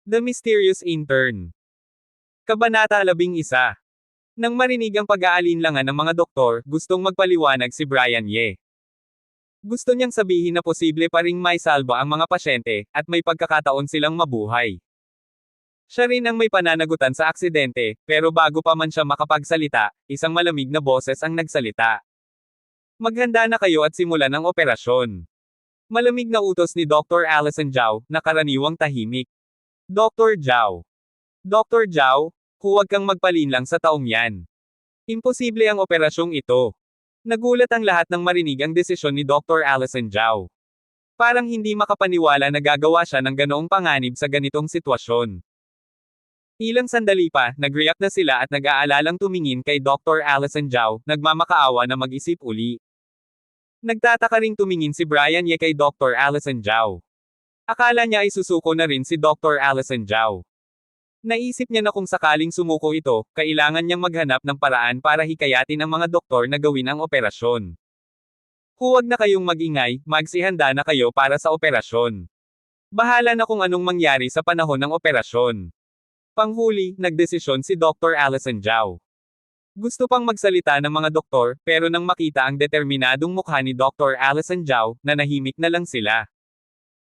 The Mysterious Intern. Kabanata 11. Nang marinig ang pag-aalinlangan ng mga doktor, gustong magpaliwanag si Brian Ye. Gusto niyang sabihin na posible pa ring may salba ang mga pasyente, at may pagkakataon silang mabuhay. Siya rin ang may pananagutan sa aksidente, pero bago pa man siya makapagsalita, isang malamig na boses ang nagsalita. Maghanda na kayo at simulan ang operasyon. Malamig na utos ni Dr. Allison Zhao, na karaniwang tahimik. Dr. Zhao. Dr. Zhao, huwag kang magpalinlang sa taong yan. Imposible ang operasyong ito. Nagulat ang lahat nang marinig ang desisyon ni Dr. Allison Zhao. Parang hindi makapaniwala na gagawa siya ng ganoong panganib sa ganitong sitwasyon. Ilang sandali pa, nag-react na sila at nag-aalalang tumingin kay Dr. Allison Zhao, nagmamakaawa na mag-isip uli. Nagtataka ring tumingin si Brian Ye kay Dr. Allison Zhao. Akala niya ay susuko na rin si Dr. Allison Zhao. Naisip niya na kung sakaling sumuko ito, kailangan niyang maghanap ng paraan para hikayatin ang mga doktor na gawin ang operasyon. Huwag na kayong mag-ingay, magsihanda na kayo para sa operasyon. Bahala na kung anong mangyari sa panahon ng operasyon. Panghuli, nagdesisyon si Dr. Allison Zhao. Gusto pang magsalita ng mga doktor, pero nang makita ang determinadong mukha ni Dr. Allison Zhao, nanahimik na lang sila.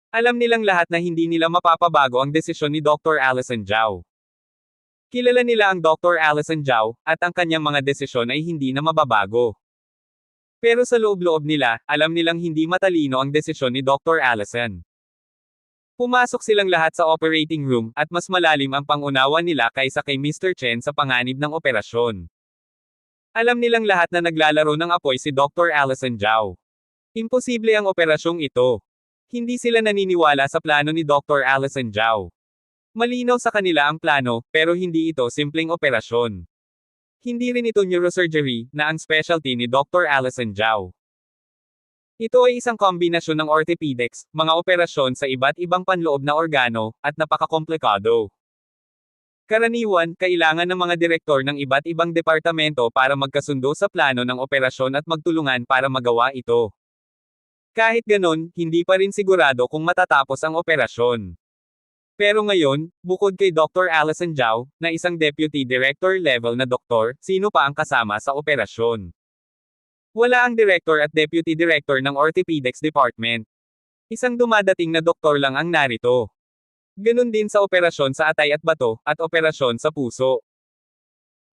Alam nilang lahat na hindi nila mapapabago ang desisyon ni Dr. Allison Zhao. Kilala nila ang Dr. Allison Zhao, at ang kanyang mga desisyon ay hindi na mababago. Pero sa loob-loob nila, alam nilang hindi matalino ang desisyon ni Dr. Allison. Pumasok silang lahat sa operating room, at mas malalim ang pangunawa nila kaysa kay Mr. Chen sa panganib ng operasyon. Alam nilang lahat na naglalaro ng apoy si Dr. Allison Zhao. Imposible ang operasyong ito. Hindi sila naniniwala sa plano ni Dr. Allison Zhao. Malinaw sa kanila ang plano, pero hindi ito simpleng operasyon. Hindi rin ito neurosurgery, na ang specialty ni Dr. Allison Zhao. Ito ay isang kombinasyon ng orthopedics, mga operasyon sa iba't ibang panloob na organo, at napakakomplikado. Karaniwan, kailangan ng mga direktor ng iba't ibang departamento para magkasundo sa plano ng operasyon at magtulungan para magawa ito. Kahit ganon, hindi pa rin sigurado kung matatapos ang operasyon. Pero ngayon, bukod kay Dr. Allison Zhao, na isang deputy director level na doktor, sino pa ang kasama sa operasyon? Wala ang director at deputy director ng orthopedics department. Isang dumadating na doktor lang ang narito. Ganon din sa operasyon sa atay at bato, at operasyon sa puso.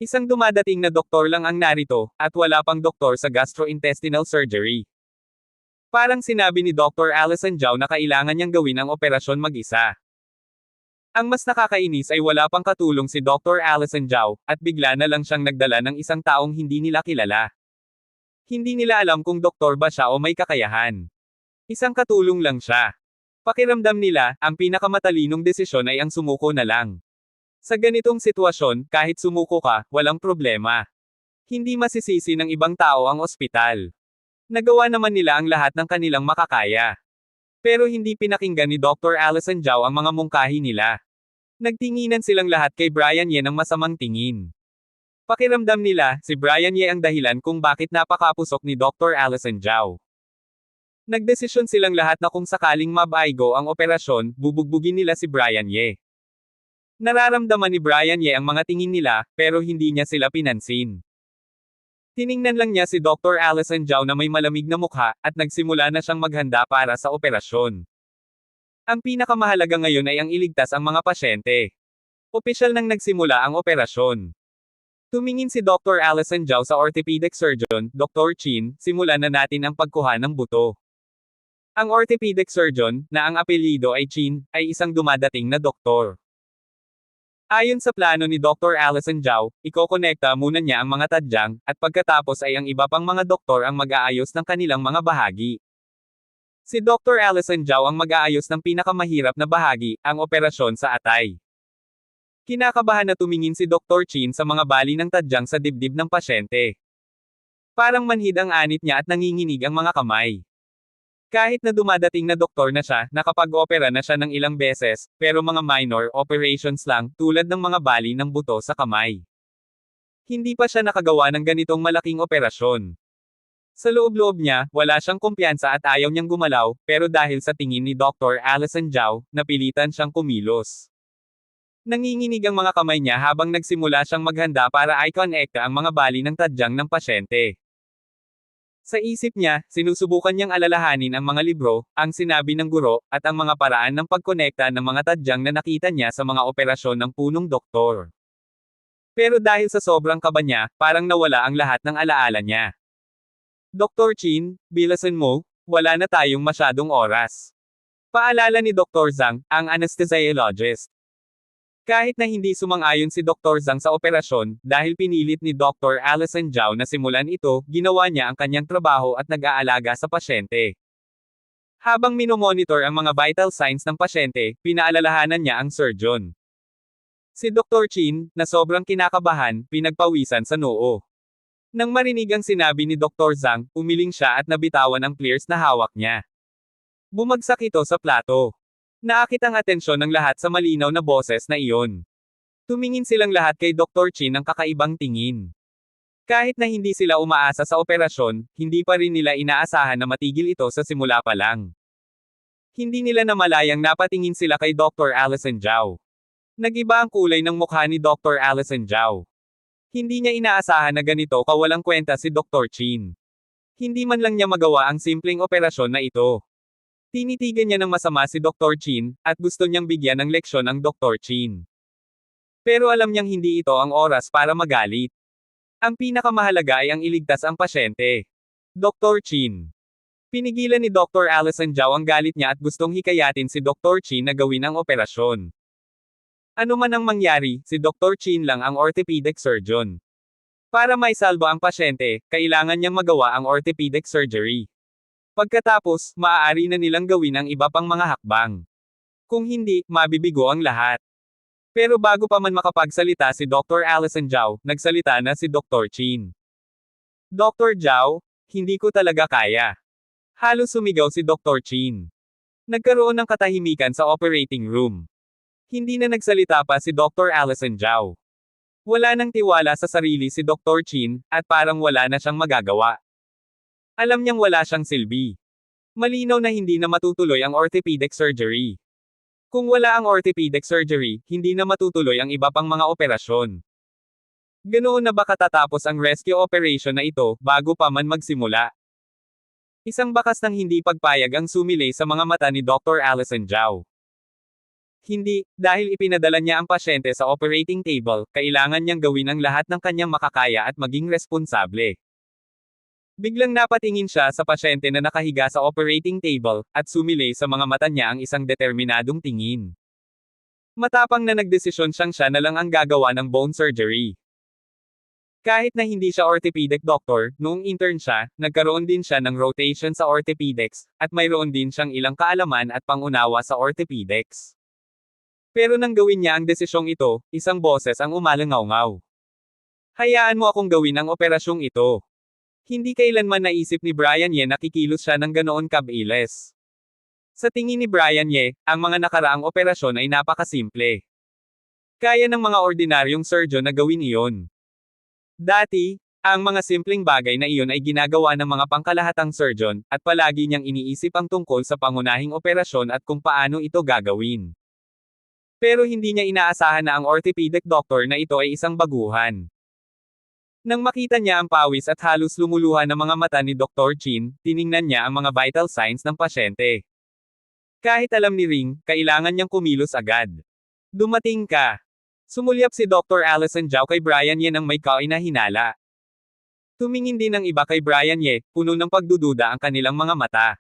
Isang dumadating na doktor lang ang narito, at wala pang doktor sa gastrointestinal surgery. Parang sinabi ni Dr. Allison Zhao na kailangan niyang gawin ang operasyon mag-isa. Ang mas nakakainis ay wala pang katulong si Dr. Allison Zhao, at bigla na lang siyang nagdala ng isang taong hindi nila kilala. Hindi nila alam kung doktor ba siya o may kakayahan. Isang katulong lang siya. Pakiramdam nila, ang pinakamatalinong desisyon ay ang sumuko na lang. Sa ganitong sitwasyon, kahit sumuko ka, walang problema. Hindi masisisi ng ibang tao ang ospital. Nagawa naman nila ang lahat ng kanilang makakaya. Pero hindi pinakinggan ni Dr. Allison Zhao ang mga mungkahi nila. Nagtinginan silang lahat kay Brian Ye ng masamang tingin. Pakiramdam nila, si Brian Ye ang dahilan kung bakit napakapusok ni Dr. Allison Zhao. Nagdesisyon silang lahat na kung sakaling mabaigo ang operasyon, bubugbugin nila si Brian Ye. Nararamdaman ni Brian Ye ang mga tingin nila, pero hindi niya sila pinansin. Tiningnan lang niya si Dr. Allison Zhao na may malamig na mukha, at nagsimula na siyang maghanda para sa operasyon. Ang pinakamahalaga ngayon ay ang iligtas ang mga pasyente. Opisyal nang nagsimula ang operasyon. Tumingin si Dr. Allison Zhao sa orthopedic surgeon, Dr. Chin, simulan na natin ang pagkuha ng buto. Ang orthopedic surgeon, na ang apelyido ay Chin, ay isang dumadating na doktor. Ayon sa plano ni Dr. Allison Zhao, ikokonekta muna niya ang mga tadyang, at pagkatapos ay ang iba pang mga doktor ang mag-aayos ng kanilang mga bahagi. Si Dr. Allison Zhao ang mag-aayos ng pinakamahirap na bahagi, ang operasyon sa atay. Kinakabahan na tumingin si Dr. Chin sa mga bali ng tadyang sa dibdib ng pasyente. Parang manhid ang anit niya at nanginginig ang mga kamay. Kahit na dumadating na doktor na siya, nakapag-opera na siya ng ilang beses, pero mga minor operations lang, tulad ng mga bali ng buto sa kamay. Hindi pa siya nakagawa ng ganitong malaking operasyon. Sa loob-loob niya, wala siyang kumpiyansa at ayaw niyang gumalaw, pero dahil sa tingin ni Dr. Allison Zhao, napilitan siyang kumilos. Nanginginig ang mga kamay niya habang nagsimula siyang maghanda para i-connect ang mga bali ng tadyang ng pasyente. Sa isip niya, sinusubukan niyang alalahanin ang mga libro, ang sinabi ng guro, at ang mga paraan ng pagkonekta ng mga tadyang na nakita niya sa mga operasyon ng punong doktor. Pero dahil sa sobrang kaba niya, parang nawala ang lahat ng alaala niya. Dr. Chin, bilasan mo, wala na tayong masyadong oras. Paalala ni Dr. Zhang, ang anesthesiologist. Kahit na hindi sumang-ayon si Dr. Zhang sa operasyon, dahil pinilit ni Dr. Allison Zhao na simulan ito, ginawa niya ang kanyang trabaho at nag-aalaga sa pasyente. Habang minomonitor ang mga vital signs ng pasyente, pinaalalahanan niya ang surgeon. Si Dr. Chin, na sobrang kinakabahan, pinagpawisan sa noo. Nang marinig ang sinabi ni Dr. Zhang, umiling siya at nabitawan ang pliers na hawak niya. Bumagsak ito sa plato. Naakit ang atensyon ng lahat sa malinaw na boses na iyon. Tumingin silang lahat kay Dr. Chin ng kakaibang tingin. Kahit na hindi sila umaasa sa operasyon, hindi pa rin nila inaasahan na matigil ito sa simula pa lang. Hindi nila namalayang napatingin sila kay Dr. Allison Zhao. Nag-iba ang kulay ng mukha ni Dr. Allison Zhao. Hindi niya inaasahan na ganito kawalang kwenta si Dr. Chin. Hindi man lang niya magawa ang simpleng operasyon na ito. Tinitigan niya ng masama si Dr. Chin, at gusto niyang bigyan ng leksyon ang Dr. Chin. Pero alam niyang hindi ito ang oras para magalit. Ang pinakamahalaga ay ang iligtas ang pasyente. Dr. Chin. Pinigilan ni Dr. Allison Zhao ang galit niya at gustong hikayatin si Dr. Chin na gawin ang operasyon. Ano man ang mangyari, si Dr. Chin lang ang orthopedic surgeon. Para maisalba ang pasyente, kailangan niyang magawa ang orthopedic surgery. Pagkatapos, maaari na nilang gawin ang iba pang mga hakbang. Kung hindi, mabibigo ang lahat. Pero bago pa man makapagsalita si Dr. Allison Zhao, nagsalita na si Dr. Chin. Dr. Zhao, hindi ko talaga kaya. Halos sumigaw si Dr. Chin. Nagkaroon ng katahimikan sa operating room. Hindi na nagsalita pa si Dr. Allison Zhao. Wala nang tiwala sa sarili si Dr. Chin, at parang wala na siyang magagawa. Alam niyang wala siyang silbi. Malinaw na hindi na matutuloy ang orthopedic surgery. Kung wala ang orthopedic surgery, hindi na matutuloy ang iba pang mga operasyon. Ganoon na ba katatapos ang rescue operation na ito, bago pa man magsimula? Isang bakas ng hindi pagpayag ang sumilay sa mga mata ni Dr. Allison Zhao. Hindi, dahil ipinadala niya ang pasyente sa operating table, kailangan niyang gawin ang lahat ng kanyang makakaya at maging responsable. Biglang napatingin siya sa pasyente na nakahiga sa operating table, at sumilay sa mga mata niya ang isang determinadong tingin. Matapang na nagdesisyon siya na lang ang gagawa ng bone surgery. Kahit na hindi siya orthopedic doctor, noong intern siya, nagkaroon din siya ng rotation sa orthopedics, at mayroon din siyang ilang kaalaman at pangunawa sa orthopedics. Pero nang gawin niya ang desisyong ito, isang boses ang umalangaw-ngaw. Hayaan mo akong gawin ang operasyong ito. Hindi kailanman naisip ni Brian Ye na kikilos siya ng ganoon kabilis. Sa tingin ni Brian Ye, ang mga nakaraang operasyon ay napakasimple. Kaya ng mga ordinaryong surgeon na gawin iyon. Dati, ang mga simpleng bagay na iyon ay ginagawa ng mga pangkalahatang surgeon, at palagi niyang iniisip ang tungkol sa pangunahing operasyon at kung paano ito gagawin. Pero hindi niya inaasahan na ang orthopedic doctor na ito ay isang baguhan. Nang makita niya ang pawis at halos lumuluha ng mga mata ni Dr. Chin, tiningnan niya ang mga vital signs ng pasyente. Kahit alam ni Ring, kailangan niyang kumilos agad. Dumating ka. Sumulyap si Dr. Allison Zhao kay Brian Ye nang may kainahinala. Tumingin din ang iba kay Brian Ye, puno ng pagdududa ang kanilang mga mata.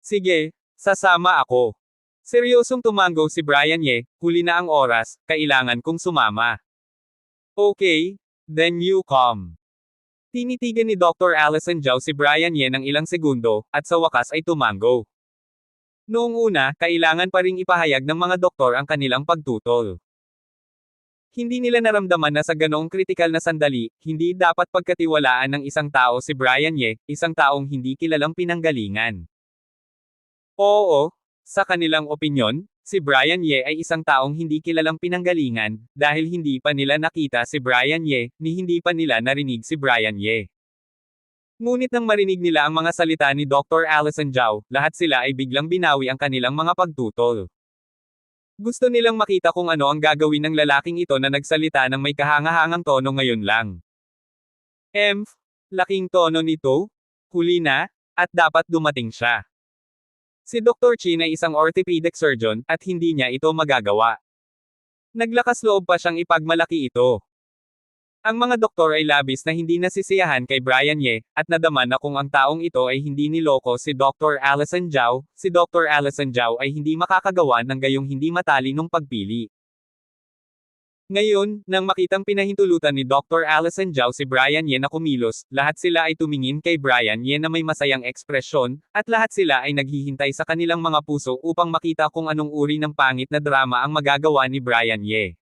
Sige, sasama ako. Seryosong tumango si Brian Ye, huli na ang oras, kailangan kong sumama. Okay. Then you come. Tinitigan ni Dr. Allison Zhao si Brian Ye ng ilang segundo, at sa wakas ay tumango. Noong una, kailangan pa ring ipahayag ng mga doktor ang kanilang pagtutol. Hindi nila naramdaman na sa ganoong kritikal na sandali, hindi dapat pagkatiwalaan ng isang tao si Brian Ye, isang taong hindi kilalang pinanggalingan. Oo, sa kanilang opinyon, si Brian Ye ay isang taong hindi kilalang pinanggalingan, dahil hindi pa nila nakita si Brian Ye, ni hindi pa nila narinig si Brian Ye. Ngunit nang marinig nila ang mga salita ni Dr. Allison Zhao, lahat sila ay biglang binawi ang kanilang mga pagtutol. Gusto nilang makita kung ano ang gagawin ng lalaking ito na nagsalita ng may kahangahangang tono ngayon lang. Laking tono nito? Huli na? At dapat dumating siya. Si Dr. Chin ay isang orthopedic surgeon, at hindi niya ito magagawa. Naglakas loob pa siyang ipagmalaki ito. Ang mga doktor ay labis na hindi nasisiyahan kay Brian Ye, at nadama na kung ang taong ito ay hindi niloko si Dr. Allison Zhao. Si Dr. Allison Zhao ay hindi makakagawa ng gayong hindi matalinong pagpili. Ngayon, nang makitang pinahintulutan ni Dr. Allison Zhao si Brian Ye na kumilos, lahat sila ay tumingin kay Brian Ye na may masayang ekspresyon, at lahat sila ay naghihintay sa kanilang mga puso upang makita kung anong uri ng pangit na drama ang magagawa ni Brian Ye.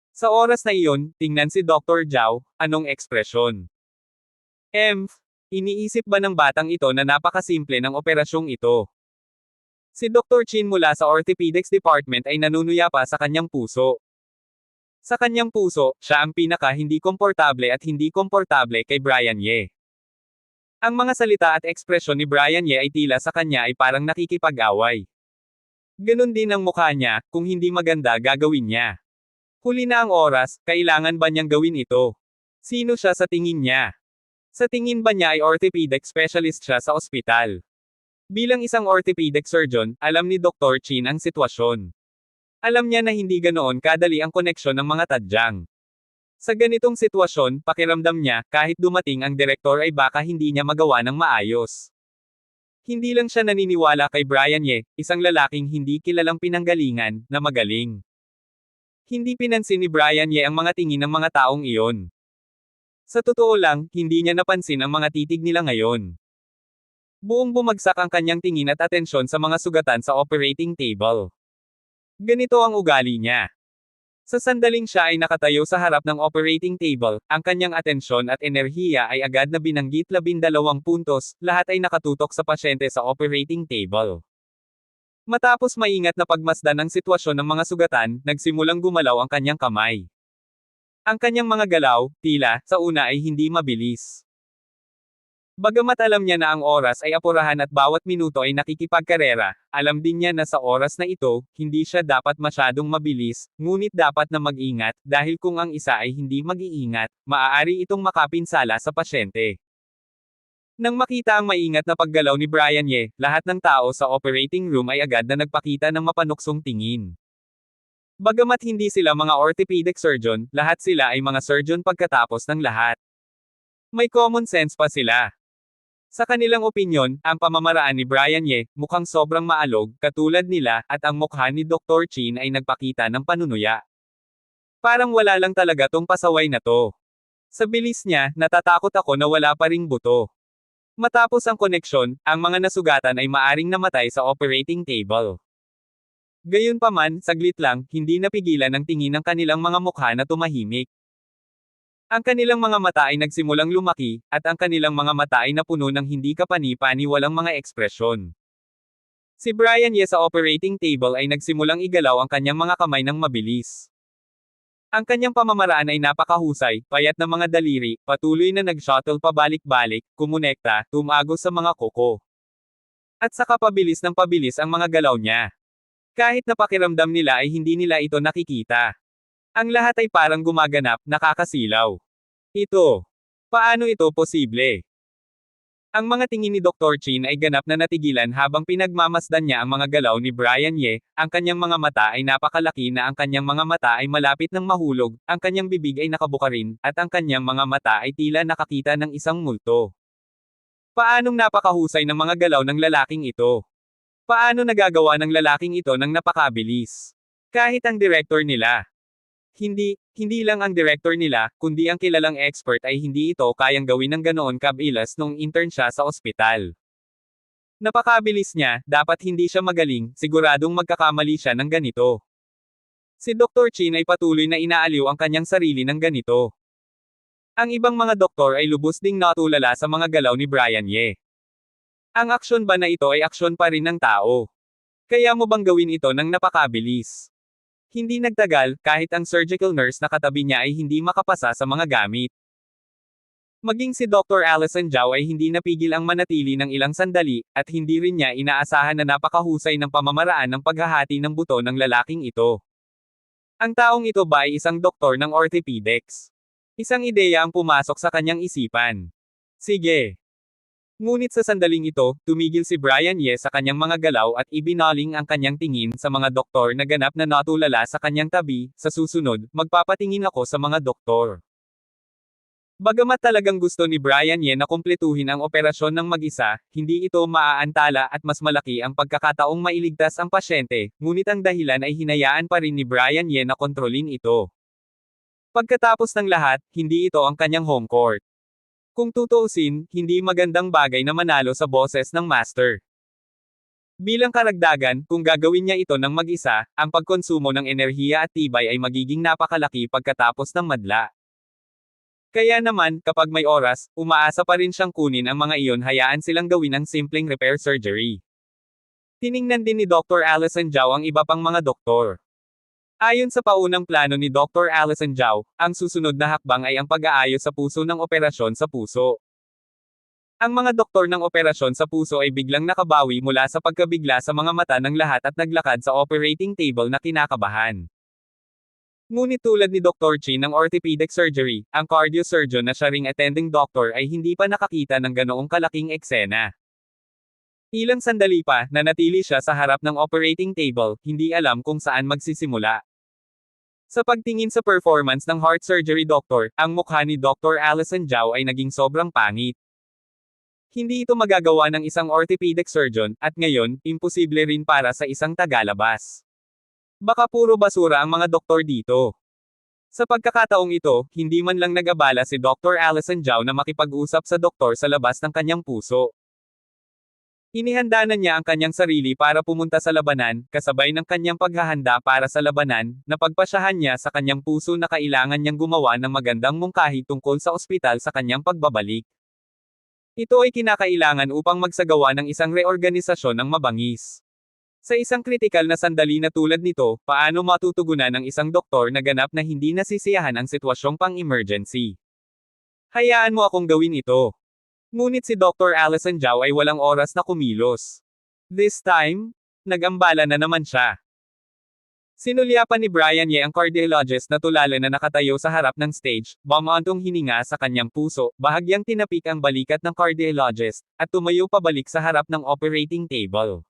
Sa oras na iyon, tingnan si Dr. Zhao, anong ekspresyon? Iniisip ba ng batang ito na napakasimple ng operasyong ito? Si Dr. Chin mula sa Orthopedics Department ay nanunuya pa sa kanyang puso. Sa kanyang puso, siya ang pinaka-hindi komportable at hindi komportable kay Brian Ye. Ang mga salita at ekspresyon ni Brian Ye ay tila sa kanya ay parang nakikipag-away. Ganon din ang mukha niya, kung hindi maganda gagawin niya. Huli na ang oras, kailangan ba niyang gawin ito? Sino siya sa tingin niya? Sa tingin ba niya ay orthopedic specialist siya sa ospital? Bilang isang orthopedic surgeon, alam ni Dr. Chin ang sitwasyon. Alam niya na hindi ganoon kadali ang koneksyon ng mga tadyang. Sa ganitong sitwasyon, pakiramdam niya, kahit dumating ang direktor ay baka hindi niya magawa ng maayos. Hindi lang siya naniniwala kay Brian Ye, isang lalaking hindi kilalang pinanggalingan, na magaling. Hindi pinansin ni Brian Ye ang mga tingin ng mga taong iyon. Sa totoo lang, hindi niya napansin ang mga titig nila ngayon. Buong bumagsak ang kanyang tingin at atensyon sa mga sugatan sa operating table. Ganito ang ugali niya. Sa sandaling siya ay nakatayo sa harap ng operating table, ang kanyang atensyon at enerhiya ay agad na binanggit 12 puntos, lahat ay nakatutok sa pasyente sa operating table. Matapos maingat na pagmasdan ang sitwasyon ng mga sugatan, nagsimulang gumalaw ang kanyang kamay. Ang kanyang mga galaw, tila, sa una ay hindi mabilis. Bagamat alam niya na ang oras ay apurahan at bawat minuto ay nakikipagkarera, alam din niya na sa oras na ito, hindi siya dapat masyadong mabilis, ngunit dapat na mag-ingat, dahil kung ang isa ay hindi mag-iingat, maaari itong makapinsala sa pasyente. Nang makita ang maingat na paggalaw ni Brian Ye, lahat ng tao sa operating room ay agad na nagpakita ng mapanuksong tingin. Bagamat hindi sila mga orthopedic surgeon, lahat sila ay mga surgeon pagkatapos ng lahat. May common sense pa sila. Sa kanilang opinyon, ang pamamaraan ni Brian Ye, mukhang sobrang maalog, katulad nila, at ang mukha ni Dr. Chin ay nagpakita ng panunuya. Parang wala lang talaga tong pasaway na to. Sa bilis niya, natatakot ako na wala pa ring buto. Matapos ang koneksyon, ang mga nasugatan ay maaring namatay sa operating table. Gayunpaman, saglit lang, hindi napigilan ang tingin ng kanilang mga mukha na tumahimik. Ang kanilang mga mata ay nagsimulang lumaki, at ang kanilang mga mata ay napuno ng hindi kapani-paniwalang mga ekspresyon. Si Brian Ye sa operating table ay nagsimulang igalaw ang kanyang mga kamay ng mabilis. Ang kanyang pamamaraan ay napakahusay, payat na mga daliri, patuloy na nag-shuttle pabalik-balik, kumonekta, tumagos sa mga kuko. At saka pabilis ng pabilis ang mga galaw niya. Kahit na pakiramdam nila ay hindi nila ito nakikita. Ang lahat ay parang gumaganap, nakakasilaw. Paano ito posible? Ang mga tingin ni Dr. Chin ay ganap na natigilan habang pinagmamasdan niya ang mga galaw ni Brian Ye, ang kanyang mga mata ay napakalaki na ang kanyang mga mata ay malapit ng mahulog, ang kanyang bibig ay nakabuka rin, at ang kanyang mga mata ay tila nakakita ng isang multo. Paanong napakahusay ng mga galaw ng lalaking ito? Paano nagagawa ng lalaking ito ng napakabilis? Kahit ang director nila. Hindi lang ang director nila, kundi ang kilalang expert ay hindi ito kayang gawin ng ganoon kabilis noong intern siya sa ospital. Napakabilis niya, dapat hindi siya magaling, siguradong magkakamali siya ng ganito. Si Dr. Chin ay patuloy na inaaliw ang kanyang sarili ng ganito. Ang ibang mga doktor ay lubos ding natulala sa mga galaw ni Brian Ye. Ang aksyon ba na ito ay aksyon pa rin ng tao? Kaya mo bang gawin ito ng napakabilis? Hindi nagtagal, kahit ang surgical nurse na katabi niya ay hindi makapasa sa mga gamit. Maging si Dr. Allison Zhao ay hindi napigil ang manatili ng ilang sandali, at hindi rin niya inaasahan na napakahusay ng pamamaraan ng paghahati ng buto ng lalaking ito. Ang taong ito ba ay isang doktor ng orthopedics? Isang ideya ang pumasok sa kanyang isipan. Sige. Ngunit sa sandaling ito, tumigil si Brian Ye sa kanyang mga galaw at ibinaling ang kanyang tingin sa mga doktor na ganap na natulala sa kanyang tabi. Sa susunod, magpapatingin ako sa mga doktor. Bagamat talagang gusto ni Brian Ye na kumpletuhin ang operasyon ng mag-isa, hindi ito maaantala at mas malaki ang pagkakataong mailigtas ang pasyente, ngunit ang dahilan ay hinayaan pa rin ni Brian Ye na kontrolin ito. Pagkatapos ng lahat, hindi ito ang kanyang home court. Kung tutuusin, hindi magandang bagay na manalo sa boses ng master. Bilang karagdagan, kung gagawin niya ito ng mag-isa, ang pagkonsumo ng enerhiya at tibay ay magiging napakalaki pagkatapos ng madla. Kaya naman, kapag may oras, umaasa pa rin siyang kunin ang mga iyon, hayaan silang gawin ang simpleng repair surgery. Tiningnan din ni Dr. Allison Zhao ang iba pang mga doktor. Ayon sa paunang plano ni Dr. Allison Zhao, ang susunod na hakbang ay ang pag-aayos sa puso ng operasyon sa puso. Ang mga doktor ng operasyon sa puso ay biglang nakabawi mula sa pagkabigla sa mga mata ng lahat at naglakad sa operating table na kinakabahan. Ngunit tulad ni Dr. Chi ng orthopedic surgery, ang cardiosurgeon na siya ring attending doctor ay hindi pa nakakita ng ganoong kalaking eksena. Ilang sandali pa, nanatili siya sa harap ng operating table, hindi alam kung saan magsisimula. Sa pagtingin sa performance ng heart surgery doctor, ang mukha ni Dr. Allison Zhao ay naging sobrang pangit. Hindi ito magagawa ng isang orthopedic surgeon, at ngayon, imposible rin para sa isang tagalabas. Baka puro basura ang mga doktor dito. Sa pagkakataong ito, hindi man lang nag-abala si Dr. Allison Zhao na makipag-usap sa doktor sa labas ng kanyang puso. Inihanda na niya ang kanyang sarili para pumunta sa labanan, kasabay ng kanyang paghahanda para sa labanan, napagpasyahan niya sa kanyang puso na kailangan niyang gumawa ng magandang mungkahi tungkol sa ospital sa kanyang pagbabalik. Ito ay kinakailangan upang magsagawa ng isang reorganisasyon ng mabangis. Sa isang kritikal na sandali na tulad nito, paano matutugunan ng isang doktor na ganap na hindi nasisiyahan ang sitwasyong pang-emergency? Hayaan mo akong gawin ito. Ngunit si Dr. Allison Zhao ay walang oras na kumilos. This time, nag-ambala na naman siya. Sinulyapan ni Brian Ye ang cardiologist na tulala na nakatayo sa harap ng stage, bumantong hininga sa kanyang puso, bahagyang tinapik ang balikat ng cardiologist, at tumayo pabalik sa harap ng operating table.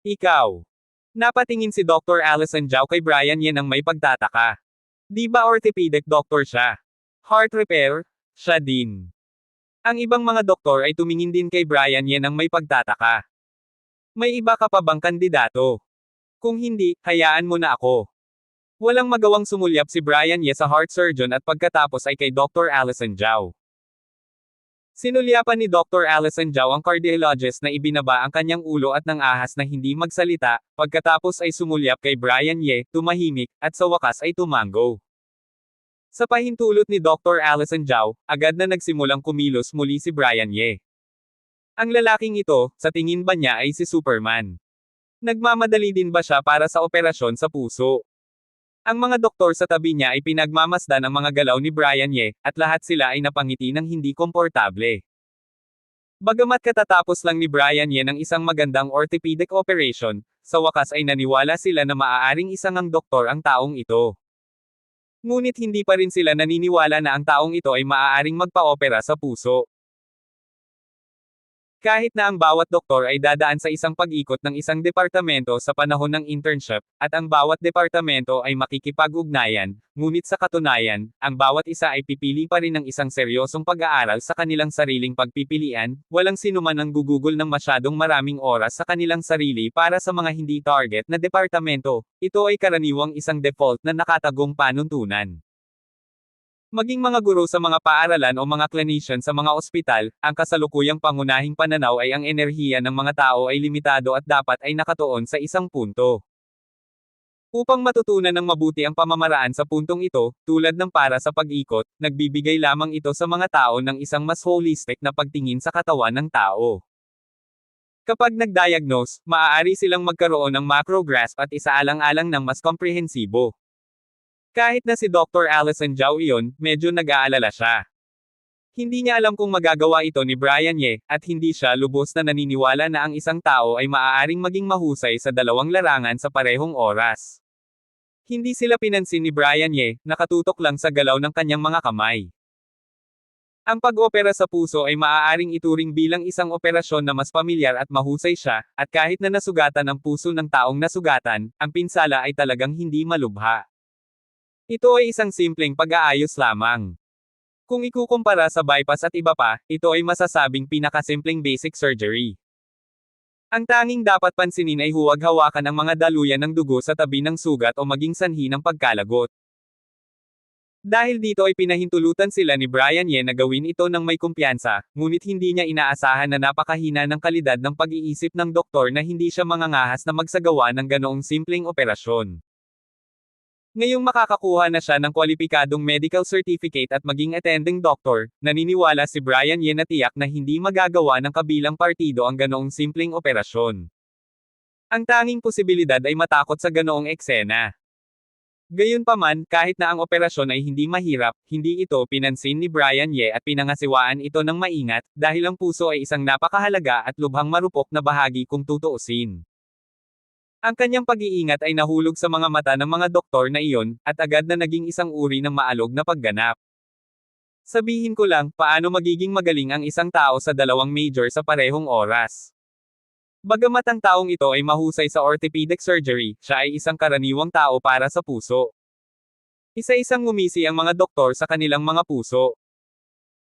Ikaw. Napatingin si Dr. Allison Zhao kay Brian Ye nang may pagtataka. Di ba orthopedic doctor siya? Heart repair? Siya din. Ang ibang mga doktor ay tumingin din kay Brian Ye nang may pagtataka. May iba ka pa bang kandidato? Kung hindi, hayaan mo na ako. Walang magawang sumulyap si Brian Ye sa heart surgeon at pagkatapos ay kay Dr. Allison Zhao. Sinulyapan ni Dr. Allison Zhao ang cardiologist na ibinaba ang kanyang ulo at nang ahas na hindi magsalita, pagkatapos ay sumulyap kay Brian Ye, tumahimik, at sa wakas ay tumango. Sa pahintulot ni Dr. Allison Zhao, agad na nagsimulang kumilos muli si Brian Ye. Ang lalaking ito, sa tingin ba niya ay si Superman? Nagmamadali din ba siya para sa operasyon sa puso? Ang mga doktor sa tabi niya ay pinagmamasdan ang mga galaw ni Brian Ye, at lahat sila ay napangiti ng hindi komportable. Bagamat katatapos lang ni Brian Ye ng isang magandang orthopedic operation, sa wakas ay naniwala sila na maaaring isang ang doktor ang taong ito. Ngunit hindi pa rin sila naniniwala na ang taong ito ay maaaring magpa-opera sa puso. Kahit na ang bawat doktor ay dadaan sa isang pag-ikot ng isang departamento sa panahon ng internship, at ang bawat departamento ay makikipag-ugnayan, ngunit sa katunayan, ang bawat isa ay pipili pa rin ng isang seryosong pag-aaral sa kanilang sariling pagpipilian, walang sinuman ang gugugol ng masyadong maraming oras sa kanilang sarili para sa mga hindi target na departamento. Ito ay karaniwang isang default na nakatagong panuntunan. Maging mga guro sa mga paaralan o mga clinician sa mga ospital, ang kasalukuyang pangunahing pananaw ay ang enerhiya ng mga tao ay limitado at dapat ay nakatuon sa isang punto. Upang matutunan ng mabuti ang pamamaraan sa puntong ito, tulad ng para sa pag-ikot, nagbibigay lamang ito sa mga tao ng isang mas holistic na pagtingin sa katawan ng tao. Kapag nag-diagnose, maaari silang magkaroon ng macro grasp at isaalang-alang ng mas komprehensibo. Kahit na si Dr. Allison Zhao iyon, medyo nag-aalala siya. Hindi niya alam kung magagawa ito ni Brian Ye, at hindi siya lubos na naniniwala na ang isang tao ay maaaring maging mahusay sa dalawang larangan sa parehong oras. Hindi sila pinansin ni Brian Ye, nakatutok lang sa galaw ng kanyang mga kamay. Ang pag-opera sa puso ay maaaring ituring bilang isang operasyon na mas pamilyar at mahusay siya, at kahit na nasugatan ang puso ng taong nasugatan, ang pinsala ay talagang hindi malubha. Ito ay isang simpleng pag-aayos lamang. Kung ikukumpara sa bypass at iba pa, ito ay masasabing pinakasimpleng basic surgery. Ang tanging dapat pansinin ay huwag hawakan ang mga daluyan ng dugo sa tabi ng sugat o maging sanhi ng pagkalagot. Dahil dito ay pinahintulutan sila ni Brian Ye na gawin ito ng may kumpiyansa, ngunit hindi niya inaasahan na napakahina ng kalidad ng pag-iisip ng doktor na hindi siya mangangahas na magsagawa ng ganoong simpleng operasyon. Ngayong makakakuha na siya ng kwalipikadong medical certificate at maging attending doctor, naniniwala si Brian Ye na tiyak na hindi magagawa ng kabilang partido ang ganoong simpleng operasyon. Ang tanging posibilidad ay matakot sa ganoong eksena. Gayunpaman, kahit na ang operasyon ay hindi mahirap, hindi ito pinansin ni Brian Ye at pinangasiwaan ito ng maingat, dahil ang puso ay isang napakahalaga at lubhang marupok na bahagi kung tutuusin. Ang kanyang pag-iingat ay nahulog sa mga mata ng mga doktor na iyon, at agad na naging isang uri ng maalog na pagganap. Sabihin ko lang, paano magiging magaling ang isang tao sa dalawang major sa parehong oras? Bagamat ang taong ito ay mahusay sa orthopedic surgery, siya ay isang karaniwang tao para sa puso. Isa-isang ngumisi ang mga doktor sa kanilang mga puso.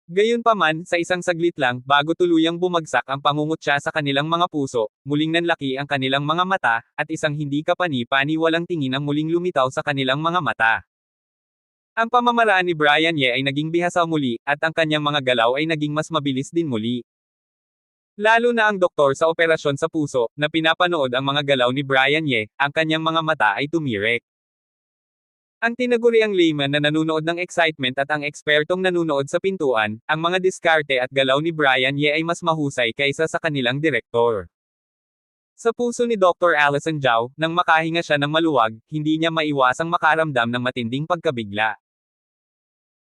Gayunpaman, sa isang saglit lang, bago tuluyang bumagsak ang pangungutya sa kanilang mga puso, muling nanlaki ang kanilang mga mata, at isang hindi kapani-paniwalang tingin ang muling lumitaw sa kanilang mga mata. Ang pamamaraan ni Brian Ye ay naging bihasa muli, at ang kanyang mga galaw ay naging mas mabilis din muli. Lalo na ang doktor sa operasyon sa puso, na pinapanood ang mga galaw ni Brian Ye, ang kanyang mga mata ay tumirek. Ang tinaguriang layman na nanunood ng excitement at ang ekspertong nanunood sa pintuan, ang mga diskarte at galaw ni Brian Ye ay mas mahusay kaysa sa kanilang direktor. Sa puso ni Dr. Allison Zhao, nang makahinga siya ng maluwag, hindi niya maiwasang makaramdam ng matinding pagkabigla.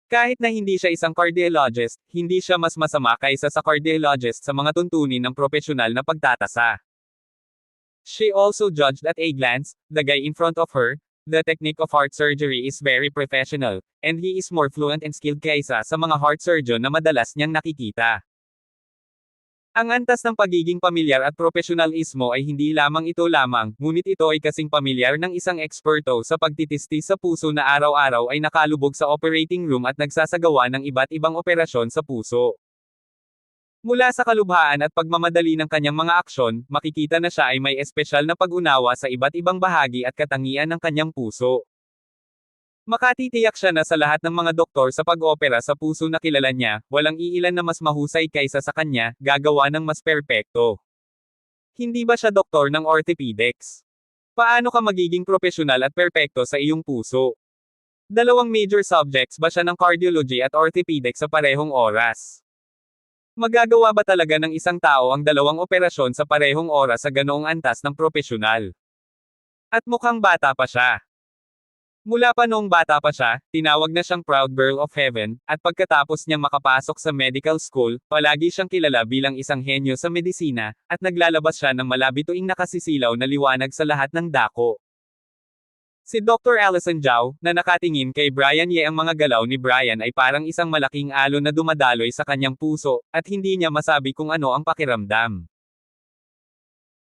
Kahit na hindi siya isang cardiologist, hindi siya mas masama kaysa sa cardiologist sa mga tuntunin ng propesyonal na pagtatasa. She also judged at a glance, the guy in front of her. The technique of heart surgery is very professional, and he is more fluent and skilled kaysa sa mga heart surgeon na madalas niyang nakikita. Ang antas ng pagiging pamilyar at profesionalismo ay hindi lamang ito lamang, ngunit ito ay kasing pamilyar ng isang eksperto sa pagtitisti sa puso na araw-araw ay nakalubog sa operating room at nagsasagawa ng iba't ibang operasyon sa puso. Mula sa kalubhaan at pagmamadali ng kanyang mga aksyon, makikita na siya ay may espesyal na pag-unawa sa iba't ibang bahagi at katangian ng kanyang puso. Makatitiyak siya na sa lahat ng mga doktor sa pag-opera sa puso na kilala niya, walang iilan na mas mahusay kaysa sa kanya, gagawa ng mas perpekto. Hindi ba siya doktor ng orthopedics? Paano ka magiging profesional at perpekto sa iyong puso? Dalawang major subjects ba siya ng cardiology at orthopedics sa parehong oras? Magagawa ba talaga ng isang tao ang dalawang operasyon sa parehong oras sa ganoong antas ng propesyonal? At mukhang bata pa siya. Mula pa noong bata pa siya, tinawag na siyang Proud Girl of Heaven, at pagkatapos niyang makapasok sa medical school, palagi siyang kilala bilang isang henyo sa medisina, at naglalabas siya ng malabituing nakasisilaw na liwanag sa lahat ng dako. Si Dr. Allison Zhao, na nakatingin kay Brian Ye ang mga galaw ni Brian ay parang isang malaking alon na dumadaloy sa kanyang puso, at hindi niya masabi kung ano ang pakiramdam.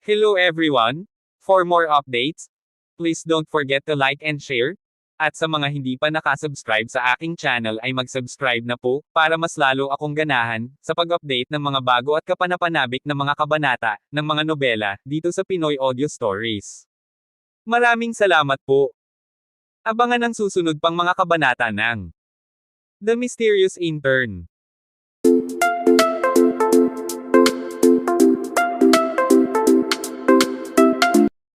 Hello everyone! For more updates, please don't forget to like and share. At sa mga hindi pa nakasubscribe sa aking channel ay mag-subscribe na po, para mas lalo akong ganahan, sa pag-update ng mga bago at kapanapanabik na mga kabanata, ng mga nobela, dito sa Pinoy Audio Stories. Maraming salamat po. Abangan ang susunod pang mga kabanata ng The Mysterious Intern.